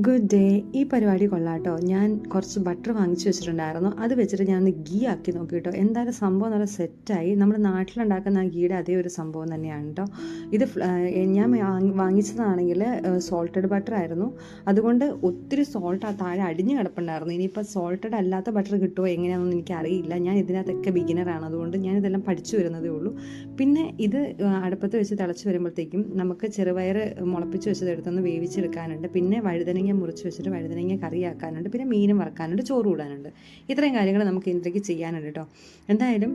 Good day. ഈ പരിപാടി കൊള്ളാട്ടോ. ഞാൻ കുറച്ച് ബട്ടർ വാങ്ങിച്ചു വെച്ചിട്ടുണ്ടായിരുന്നു. അത് വെച്ചിട്ട് ഞാനൊന്ന് ഗീ ആക്കി നോക്കി കേട്ടോ. എന്തായാലും സംഭവം നല്ല സെറ്റായി. നമ്മുടെ നാട്ടിലുണ്ടാക്കുന്ന ആ ഗീയുടെ അതേ ഒരു സംഭവം തന്നെയാണ് കേട്ടോ. ഇത് ഞാൻ വാങ്ങിച്ചതാണെങ്കിൽ സോൾട്ടഡ് ബട്ടർ ആയിരുന്നു. അതുകൊണ്ട് ഒത്തിരി സോൾട്ട് ആ താഴെ അടിഞ്ഞു കിടപ്പുണ്ടായിരുന്നു. ഇനിയിപ്പോൾ സോൾട്ടഡ് അല്ലാത്ത ബട്ടർ കിട്ടുമോ എങ്ങനെയാണെന്ന് എനിക്കറിയില്ല. ഞാൻ ഇതിനകത്തൊക്കെ ബിഗിനറാണ്, അതുകൊണ്ട് ഞാനിതെല്ലാം പഠിച്ചു വരുന്നതേ ഉള്ളൂ. പിന്നെ ഇത് അടുപ്പത്ത് വെച്ച് തിളച്ച് വരുമ്പോഴത്തേക്കും നമുക്ക് ചെറുപയർ മുളപ്പിച്ച് വെച്ചത് എടുത്തൊന്ന് വേവിച്ചെടുക്കാനുണ്ട്. പിന്നെ വഴുതനങ്ങ മുറിച്ച് വെച്ചിട്ട് വഴുതനങ്ങ കറിയാക്കാനുണ്ട്. പിന്നെ മീനും വറക്കാനുണ്ട്, ചോറ് കൂടാനുണ്ട്. ഇത്രയും കാര്യങ്ങൾ നമുക്ക് ഇതിലേക്ക് ചെയ്യാനുണ്ട് കേട്ടോ. എന്തായാലും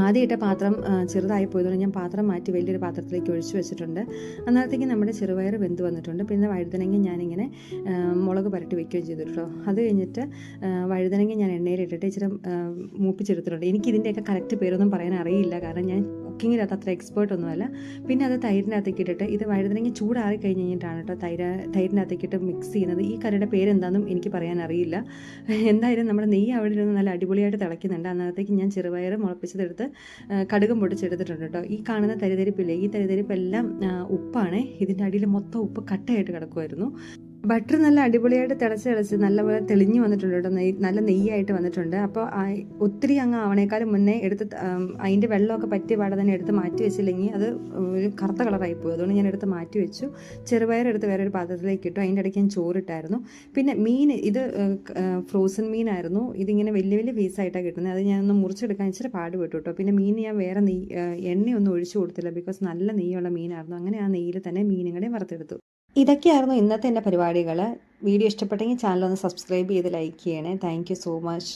ആദ്യമായിട്ട് പാത്രം ചെറുതായി പോയതുകൊണ്ട് ഞാൻ പാത്രം മാറ്റി വലിയൊരു പാത്രത്തിലേക്ക് ഒഴിച്ചു വെച്ചിട്ടുണ്ട്. അന്നേരത്തേക്ക് നമ്മുടെ ചെറുപയർ വെന്ത് വന്നിട്ടുണ്ട്. പിന്നെ വഴുതനങ്ങ ഞാനിങ്ങനെ മുളക് പുരട്ടി വെക്കുകയും ചെയ്തു കേട്ടോ. അത് കഴിഞ്ഞിട്ട് വഴുതനങ്ങ ഞാൻ എണ്ണയിലിട്ടിട്ട് ഇച്ചിരി മൂപ്പിച്ചെടുത്തിട്ടുണ്ട്. എനിക്കിതിൻ്റെയൊക്കെ കറക്റ്റ് പേരൊന്നും പറയാൻ അറിയില്ല, കാരണം ഞാൻ കുക്കിങ്ങിനകത്ത് അത്ര എക്സ്പേർട്ടൊന്നുമല്ല. പിന്നെ അത് തൈരിനകത്തേക്ക് ഇട്ടിട്ട്, ഇത് വഴുതനങ്ങ ചൂടാറി കഴിഞ്ഞ് കഴിഞ്ഞിട്ടാണ് കേട്ടോ തൈരിനകത്തേക്ക് ഇട്ട് മിക്സ് ചെയ്യുന്നത്. ഈ കറിയുടെ പേരെന്താണെന്നും എനിക്ക് പറയാൻ അറിയില്ല. എന്തായാലും നമ്മുടെ നെയ്യ് അവിടെ ഇരുന്ന് നല്ല അടിപൊളിയായിട്ട് തിളയ്ക്കുന്നുണ്ട്. അന്നേരത്തേക്ക് ഞാൻ ചെറുപയർ മുളപ്പിച്ചതെടുത്ത് കടുകും പൊട്ടിച്ചെടുത്തിട്ടുണ്ട് കേട്ടോ. ഈ കാണുന്ന തരിതരിപ്പില്ലേ, ഈ തരിതരിപ്പെല്ലാം ഉപ്പാണ്. ഇതിൻ്റെ അടിയിൽ മൊത്തം ഉപ്പ് കട്ടയായിട്ട് കിടക്കുമായിരുന്നു. ബട്ടർ നല്ല അടിപൊളിയായിട്ട് തിളച്ച് നല്ലപോലെ തെളിഞ്ഞു വന്നിട്ടുണ്ട് കേട്ടോ. നല്ല നെയ്യായിട്ട് വന്നിട്ടുണ്ട്. അപ്പോൾ ഒത്തിരി അങ്ങ് ആവണേക്കാളും മുന്നേ എടുത്ത് അതിൻ്റെ വെള്ളമൊക്കെ പറ്റിയ പാടെ തന്നെ എടുത്ത് മാറ്റി വെച്ചില്ലെങ്കിൽ അത് ഒരു കറുത്ത കളറായി പോയി. അതുകൊണ്ട് ഞാൻ എടുത്ത് മാറ്റി വെച്ചു. ചെറുപയർ എടുത്ത് വേറൊരു പാത്രത്തിലേക്ക് ഇട്ടു. അതിൻ്റെ ഇടയ്ക്ക് ഞാൻ ചോറിട്ടായിരുന്നു. പിന്നെ മീൻ, ഇത് ഫ്രോസൺ മീനായിരുന്നു. ഇതിങ്ങനെ വലിയ വലിയ പീസായിട്ടാണ് കിട്ടുന്നത്. അത് ഞാനൊന്ന് മുറിച്ചെടുക്കാൻ ഇച്ചിരി പാടുപെട്ടു കേട്ടോ. പിന്നെ മീൻ ഞാൻ വേറെ എണ്ണയൊന്നും ഒഴിച്ചു കൊടുത്തില്ല, ബിക്കോസ് നല്ല നെയ്യുള്ള മീനായിരുന്നു. അങ്ങനെ ആ നെയ്യിൽ തന്നെ മീനും കൂടെ വറുത്തെടുത്തു. ഇതൊക്കെയായിരുന്നു ഇന്നത്തെ എൻ്റെ പരിപാടികൾ. വീഡിയോ ഇഷ്ടപ്പെട്ടെങ്കിൽ ചാനൽ ഒന്ന് സബ്സ്ക്രൈബ് ചെയ്ത് ലൈക്ക് ചെയ്യണേ. Thank you so much.